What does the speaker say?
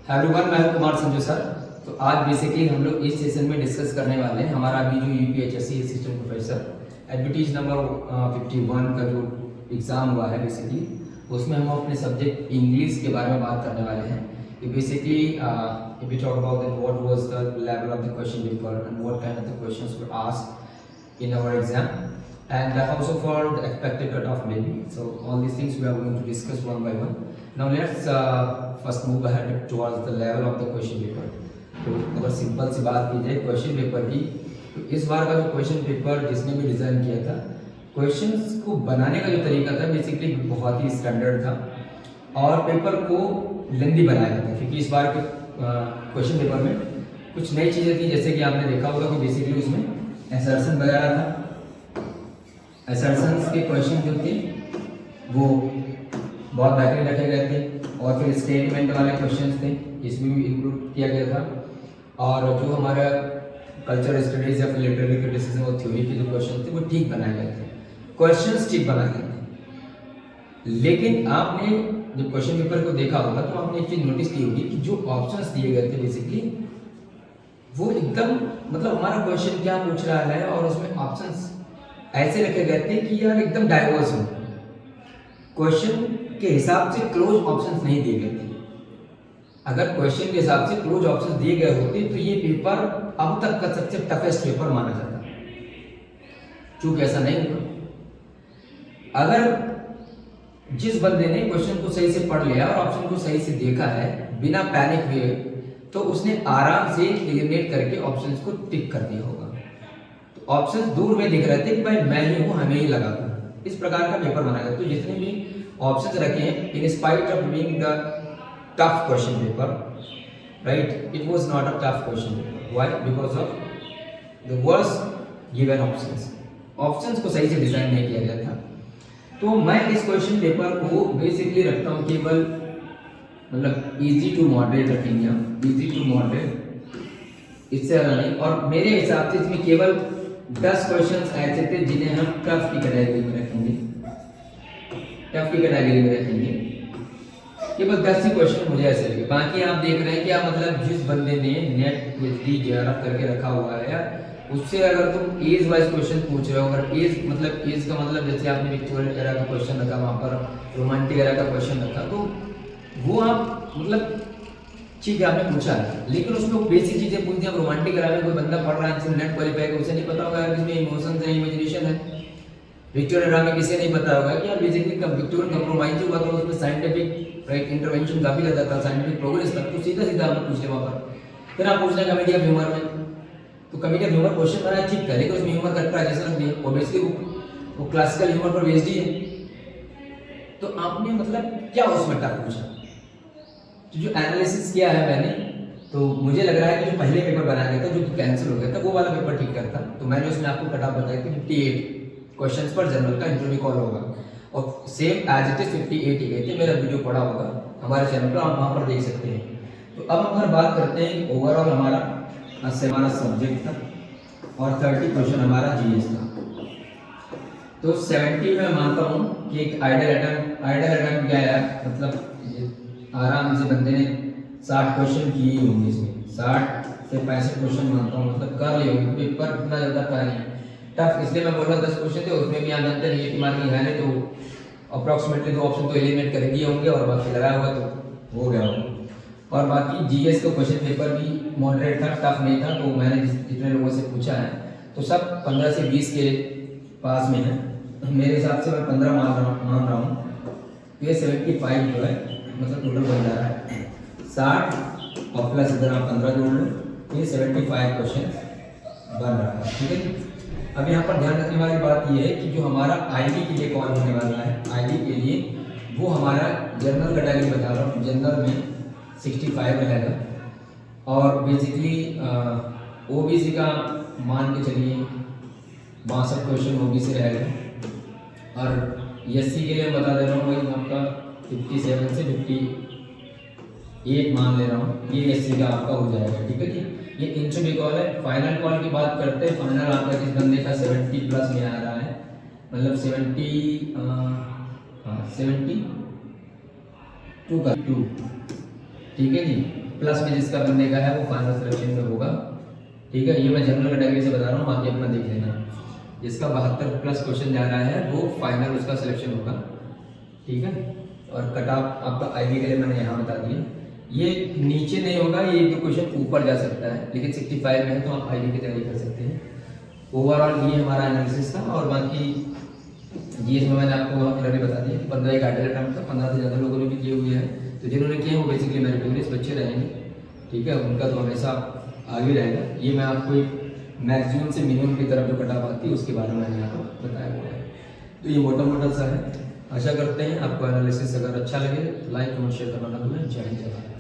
Everyone, मैं हूं Kumar Sanju sir. तो आज बेसिकली हम लोग इस सेशन में डिस्कस करने वाले हैं हमारा अभी जो यूपीएचएससी असिस्टेंट प्रोफेसर एडमिटीज नंबर 51 का जो एग्ज़ाम हुआ है बेसिकली उसमें हम अपने सब्जेक्ट इंग्लिश के बारे में बात करने वाले हैं कि basically if we talk about that what was the level of the question paper and what kind of the questions were asked in our exam and also for the expected cutoff maybe. So all these things we are going to discuss one by one. Now let's first move ahead towards the level of the question paper. तो अगर simple सी बात की जाए question paper की, तो इस बार का जो क्वेश्चन पेपर जिसने भी डिज़ाइन किया था, क्वेश्चंस को बनाने का जो तरीका था बेसिकली बहुत ही स्टैंडर्ड था और पेपर को लेंदी बनाया गया था क्योंकि इस बार के क्वेश्चन पेपर में कुछ नई चीज़ें थी। जैसे कि आपने देखा होगा कि बेसिकली उसमें एसर्शन वगैरह था। एसर्शंस के क्वेश्चन जो थे वो बहुत बेहतरीन रखे गए थे और फिर स्टेटमेंट वाले क्वेश्चंस थे, इसमें भी इंक्लूड किया गया था। और जो हमारा कल्चर स्टडीज या फिर लिटरेरी क्रिटिसिज्म और थ्योरी के जो क्वेश्चन थे वो ठीक बनाए गए थे, क्वेश्चंस ठीक बनाए गए थे। लेकिन आपने जब क्वेश्चन पेपर को देखा होगा तो आपने एक चीज़ नोटिस की होगी कि जो ऑप्शंस दिए गए थे बेसिकली वो एकदम मतलब हमारा क्वेश्चन क्या पूछ रहा है और उसमें ऑप्शंस ऐसे रखे गए थे कि यार एकदम डाइवर्स हो, क्वेश्चन के हिसाब से क्लोज ऑप्शंस नहीं दिए गए थे। अगर क्वेश्चन के हिसाब से क्लोज ऑप्शंस दिए गए होते तो ये पेपर अब तक का सबसे टफेस्ट पेपर माना जाता, क्योंकि ऐसा नहीं हुआ। अगर जिस बंदे ने क्वेश्चन को सही से पढ़ लिया और ऑप्शन को सही से देखा है बिना पैनिक हुए, तो उसने आराम से एलिमिनेट करके ऑप्शंस को टिक कर दिया होगा। तो ऑप्शंस दूर में दिख रहे थे कि भाई मैं ही हूँ, हमें ही लगा दूँ, इस प्रकार का पेपर बनाया गया। तो जितने भी ऑप्शंस रखे हैं, in spite of being the tough question paper, right, it was not a tough question paper. Why? Because of the worst given options को सही से डिजाइन नहीं किया गया था। तो मैं इस क्वेश्चन पेपर को बेसिकली रखता हूँ केवल मतलब इजी टू मॉडरेट रखेंगे हम, इजी टू मॉडरेट, इससे ज़्यादा नहीं। और मेरे हिसाब से इसमें केवल 10 क्वेश्चंस ऐसे थे जिन्हें हम टफ की कैटेगरी में रखेंगे, टफ की कैटेगरी में रखेंगे। केवल 10 ही क्वेश्चन मुझे ऐसे लगे। बाकी आप देख रहे हैं क्या मतलब जिस बंदे ने नेट पीएचडी जेआरएफ करके रखा हुआ है यार, उससे अगर तुम एज वाइज क्वेश्चन पूछ रहे हो, अगर एज का मतलब जैसे आपने विक्टोरियन एरा का क्वेश्चन रखा, वहाँ पर रोमांटिक एरा का क्वेश्चन रखा, तो वो आप मतलब ठीक है आपने पूछा है, लेकिन उसमें वो बेसिक चीज़ें पूछती हैं। रोमांटिक एरा में कोई बंदा पढ़ रहा है नेट क्वालिफाई का, उसे नहीं पता होगा यार इसमें इमोशंस है, इमेजिनेशन है। विक्टोरियन एरा में किसी नहीं पता होगा कि यार बेसिकली विक्टोरियन कंप्रोमाइज हुआ तो उसमें साइंटिफिक इंटरवेंशन काफी ज्यादा था, साइंटिफिक प्रोग्रेस था, तो सीधा सीधा आपने पूछ लिया वहाँ पर। फिर आप पूछ रहे कॉमेडी ऑफ ह्यूमर में, तो कॉमेडी ऑफ ह्यूमर क्वेश्चन बना ठीक था, लेकिन उसमें ह्यूमर का ट्रेडिशन रख दिया, ऑब्वियसली वो क्लासिकल ह्यूमर पर बेस्ड ही है। तो आपने मतलब क्या उसमें टफ पूछा। तो जो एनालिसिस किया है मैंने, तो मुझे लग रहा है कि जो पहले पेपर बनाया गया था जो कैंसिल हो गया था वो वाला पेपर ठीक करता। तो मैंने उसमें आपको कटऑफ बताया कि 58 क्वेश्चन पर जनरल का इंटरव्यू कॉल होगा और सेम एज इट इज 58 ही गए थे। मेरा वीडियो पड़ा होगा हमारे चैनल पर, आप वहाँ पर देख सकते हैं। तो अब हम बात करते हैं कि ओवरऑल हमारा सब्जेक्ट था और 30 क्वेश्चन हमारा जीएस था। तो 70 में मानता हूँ कि एक आइडियल अटेम्प्ट क्या है, मतलब आराम से बंदे ने 60 क्वेश्चन किए होंगे इसमें, 60 से 65 क्वेश्चन मानता हूँ, मतलब कर लिए होंगे। पेपर इतना ज़्यादा था नहीं टफ, इसलिए मैं बोल रहा 10 क्वेश्चन थे, उसमें भी आप जानते हैं नेगेटिव मार्किंग है नहीं, तो अप्रॉक्सीमेटली 2 ऑप्शन तो एलिमिनेट कर दिए होंगे और बाकी लगाया हुआ तो हो गया होगा। और बाकी जीएस का क्वेश्चन पेपर भी मॉडरेट था, टफ नहीं था। तो मैंने जितने लोगों से पूछा है तो सब 15 से 20 के पास में है। मेरे हिसाब से मैं 15 मान रहा हूँ, तो ये 75 जो है मतलब टोटल बन जा रहा है 60 और प्लस इधर आप 15 जोड़ लो, तो ये 75 क्वेश्चन बन रहा है। ठीक है। अब यहाँ पर ध्यान रखने वाली बात यह है कि जो हमारा आईडी के लिए कॉल होने वाला है, आईडी के लिए वो हमारा जनरल कैटेगरी बता रहा हूँ, जनरल में 65 रहेगा और बेसिकली ओबीसी का मान के चलिए 62 क्वेश्चन ओबीसी रहेगा और एससी के लिए बता दे रहा हूँ वही आपका 57 से 58 मान ले रहा हूँ, ये एससी का आपका हो जाएगा। ठीक है जी, ये इंटरव्यू कॉल है। फाइनल कॉल की बात करते हैं, फाइनल आपका जिस बंदे का 70 प्लस में आ रहा है, मतलब 72 का 2, ठीक है जी, प्लस में जिसका बनने का है वो फाइनल सिलेक्शन में होगा। ठीक है, ये मैं जनरल कैटेगरी से बता रहा हूँ, बाकी अपना देख लेना। जिसका 72 प्लस क्वेश्चन जा रहा है वो फाइनल उसका सिलेक्शन होगा। ठीक है, और कट ऑफ आपका आईबी के लिए मैंने यहाँ बता दिया। ये नीचे नहीं होगा, ये एक क्वेश्चन ऊपर जा सकता है, लेकिन 65 में है तो आप आईबी की तैयारी कर सकते हैं। ओवरऑल ये हमारा एनालिसिस था, और बाकी ये इसमें मैंने आपको ऑलरेडी बता दिया कि 15 एक आइडियल अटैम्प्ट था, 15 से ज़्यादा लोगों ने भी किए हुए हैं। तो जिन्होंने किए वो बेसिकली मेरिटोरियस बच्चे रहेंगे। ठीक है, उनका तो हमेशा आगे रहेगा। ये मैं आपको एक मैक्सिमम से मिनिमम की तरफ जो कट ऑफ आती है उसके बारे में मैंने आपको बताया हुआ है। तो ये मोटा मोटा सा है। आशा करते हैं आपको एनालिसिस अगर अच्छा लगे तो लाइक कमेंट शेयर करना ना भूलें। जय हिंद, जय भारत।